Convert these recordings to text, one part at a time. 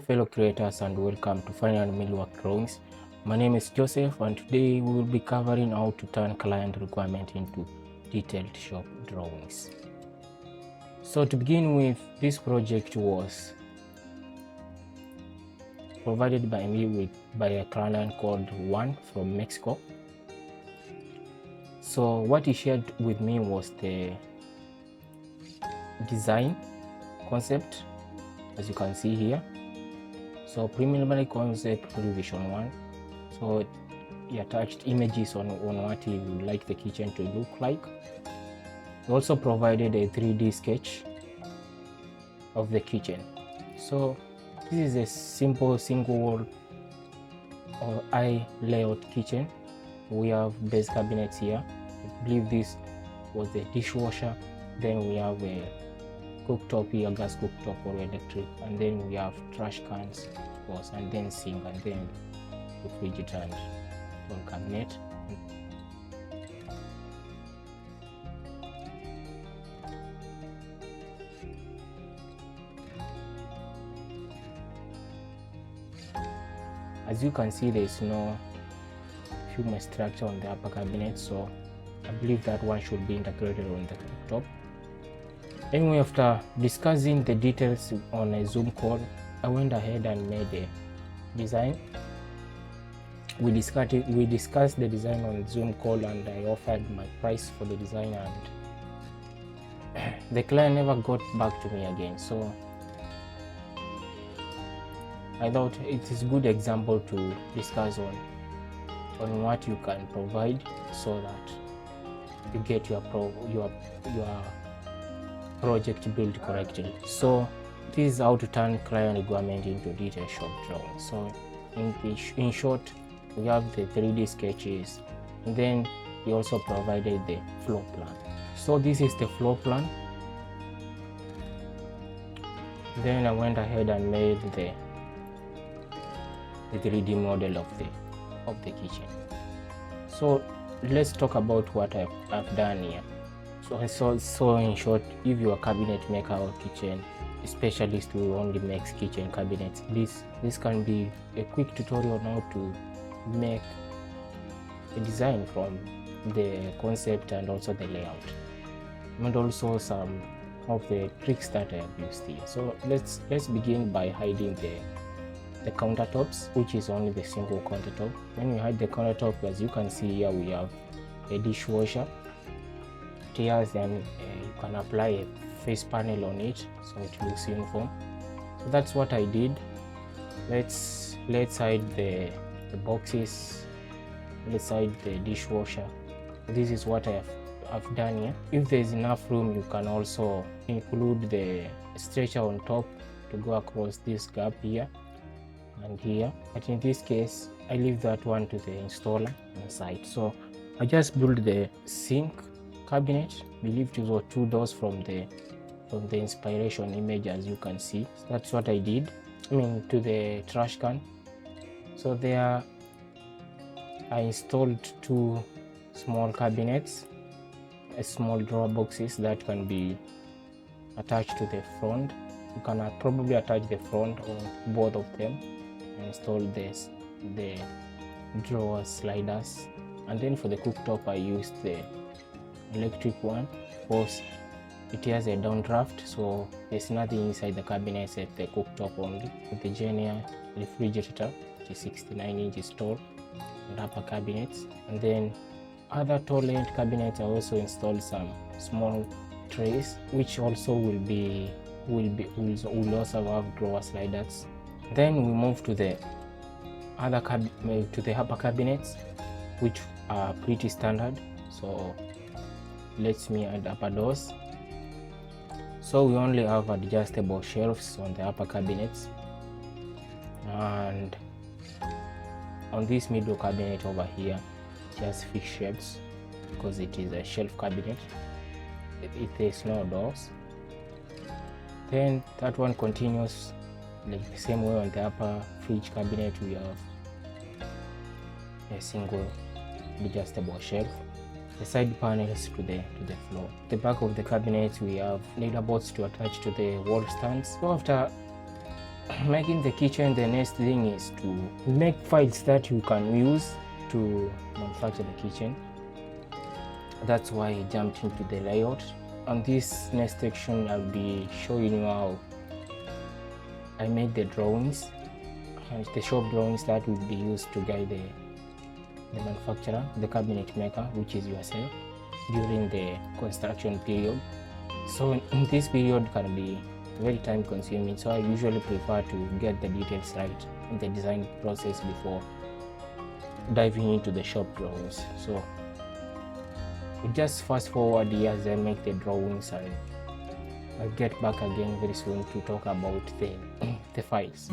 fellow creators, and welcome to Final Millwork Drawings. My name is Joseph, and today we will be covering how to turn client requirement into detailed shop drawings. So to begin with, this project was provided by me by a client called Juan from Mexico. So what he shared with me was the design concept, as you can see here. So preliminary concept revision 1. So he attached images on what he would like the kitchen to look like. He also provided a 3D sketch of the kitchen. So this is a simple single wall or eye layout kitchen. We have base cabinets here. I believe this was the dishwasher. Then we have a cooktop here, gas cooktop or electric, and then we have trash cans, of course, and then sink, and then the fridge and wall cabinet. As you can see, there is no human structure on the upper cabinet, so I believe that one should be integrated on the cooktop. Anyway, after discussing the details on a Zoom call, I went ahead and made a design. We discussed the design on Zoom call, and I offered my price for the design, and the client never got back to me again. So I thought it is a good example to discuss on what you can provide so that you get your project built correctly. So this is how to turn client requirement into detailed shop drawing. So in short, we have the 3D sketches, and then we also provided the floor plan. So this is the floor plan. Then I went ahead and made the 3D model of the kitchen. So let's talk about what I've done here. So in short, if you're a cabinet maker or kitchen specialist who only makes kitchen cabinets, this can be a quick tutorial on how to make a design from the concept and also the layout, and also some of the tricks that I have used here. So let's begin by hiding the countertops, which is only the single countertop. When you hide the countertop, as you can see here, we have a dishwasher, tears, and you can apply a face panel on it so it looks uniform. So that's what I did. Let's hide the boxes. Let's hide the dishwasher. This is what I've done here. If there's enough room, you can also include the stretcher on top to go across this gap here and here, but in this case I leave that one to the installer on site. So I just built the sink cabinet. I believe it was 2 doors from the inspiration image, as you can see. So that's what I did. To the trash can. So there I installed 2 small cabinets, small drawer boxes that can be attached to the front. You can probably attach the front or both of them. Install the drawer sliders, and then for the cooktop I used the electric one. Of course, it has a downdraft, so there's nothing inside the cabinet except the cooktop only. With the Genia refrigerator, which is 69 inches tall, and upper cabinets, and then other tall end cabinets I also installed some small trays, which also will also have drawer sliders. Then we move to the upper cabinets, which are pretty standard. So let me add upper doors. So we only have adjustable shelves on the upper cabinets, and on this middle cabinet over here, just fixed shelves because it is a shelf cabinet. There's no doors. Then that one continues like the same way. On the upper fridge cabinet, we have a single adjustable shelf. The side panels to the floor. The back of the cabinet, we have leader boards to attach to the wall stands. So after making the kitchen, the next thing is to make files that you can use to manufacture the kitchen. That's why I jumped into the layout. On this next section, I'll be showing you how I made the drawings, the shop drawings that will be used to guide the manufacturer, the cabinet maker, which is yourself, during the construction period. So in this period can be very time consuming, so I usually prefer to get the details right in the design process before diving into the shop drawings. So we just fast forward here as I make the drawings, and I'll get back again very soon to talk about the files.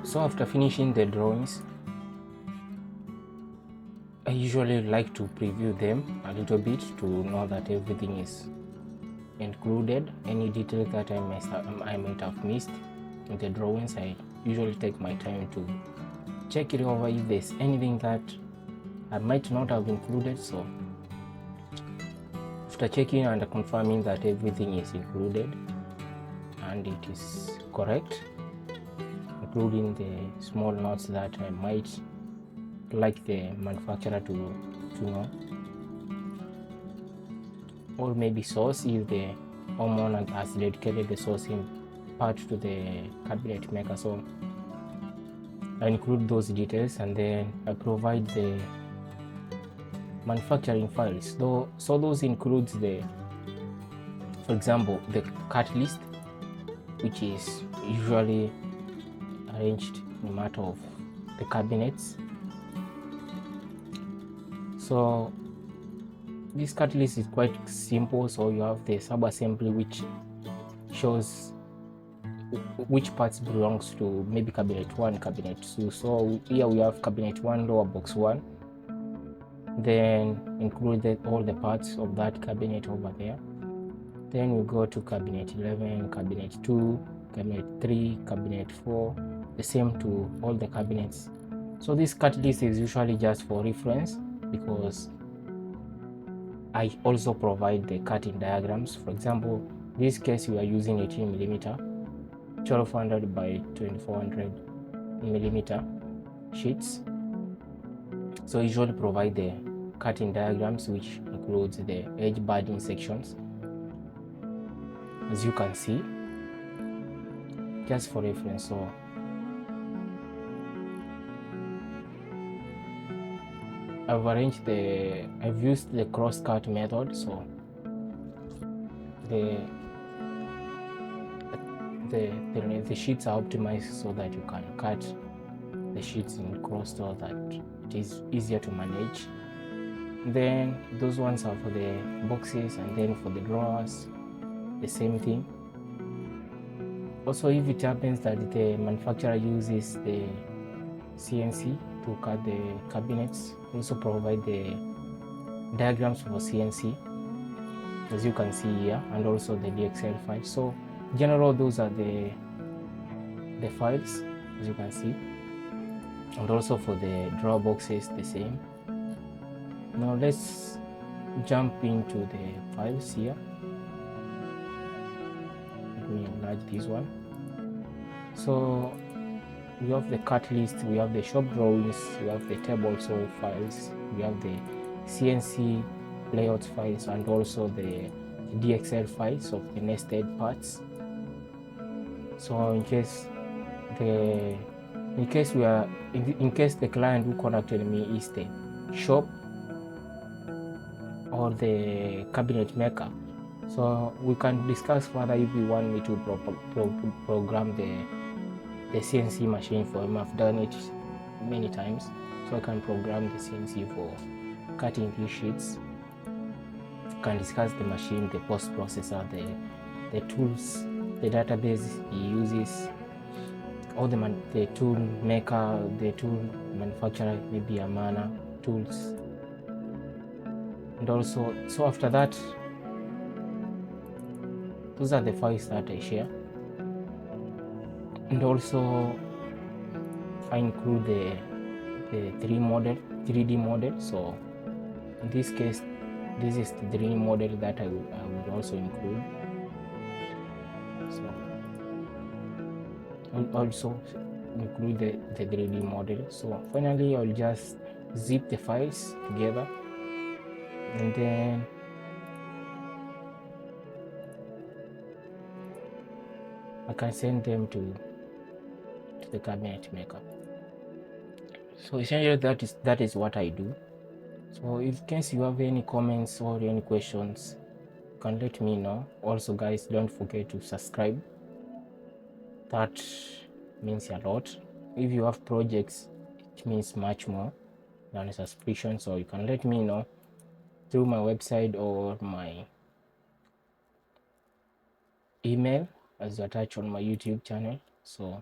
So after finishing the drawings, I usually like to preview them a little bit to know that everything is included. Any detail that I might have missed in the drawings, I usually take my time to check it over if there's anything that I might not have included. So after checking and confirming that everything is included and it is correct, including the small notes that I might like the manufacturer to know, or maybe source if the homeowner has dedicated the sourcing part to the cabinet maker. So I include those details and then I provide the manufacturing files. So those includes for example, the cut list, which is usually arranged in a matter of the cabinets. So this cut list is quite simple. So you have the sub-assembly, which shows which parts belongs to maybe cabinet 1, cabinet 2. So here we have cabinet 1, lower box 1, then included all the parts of that cabinet over there. Then we go to cabinet 11, cabinet 2, cabinet 3, cabinet 4, the same to all the cabinets. So this cut list is usually just for reference, because I also provide the cutting diagrams. For example, in this case we are using 18mm. 1200 by 2400 millimeter sheets. So usually provide the cutting diagrams, which includes the edge budding sections, as you can see, just for reference. So I've used the cross-cut method. So the sheets are optimized so that you can cut the sheets in cross so that it is easier to manage. Then those ones are for the boxes, and then for the drawers, the same thing. Also, if it happens that the manufacturer uses the CNC to cut the cabinets, also provide the diagrams for CNC, as you can see here, and also the DXL file. So in general, those are the files, as you can see, and also for the drawer boxes, the same. Now let's jump into the files here. Let me enlarge this one. So we have the cut list, we have the shop drawings, we have the table saw files, we have the CNC layout files, and also the DXL files of the nested parts. So in case the client who contacted me is the shop or the cabinet maker, so we can discuss further if you want me to program the CNC machine for him. I've done it many times, so I can program the CNC for cutting these sheets. We can discuss the machine, the post processor, the tools, the database he uses, all the tool maker, the tool manufacturer, maybe Amana tools. And also, so after that, those are the files that I share. And also I include the 3D model. So in this case, this is the 3D model that I would also include. So I'll also include the 3D model. So finally, I'll just zip the files together, and then I can send them to the cabinet maker. So essentially that is what I do. So in case you have any comments or any questions, you can let me know. Also guys, don't forget to subscribe. That means a lot. If you have projects, it means much more than a subscription. So you can let me know through my website or my email as attached on my YouTube channel. So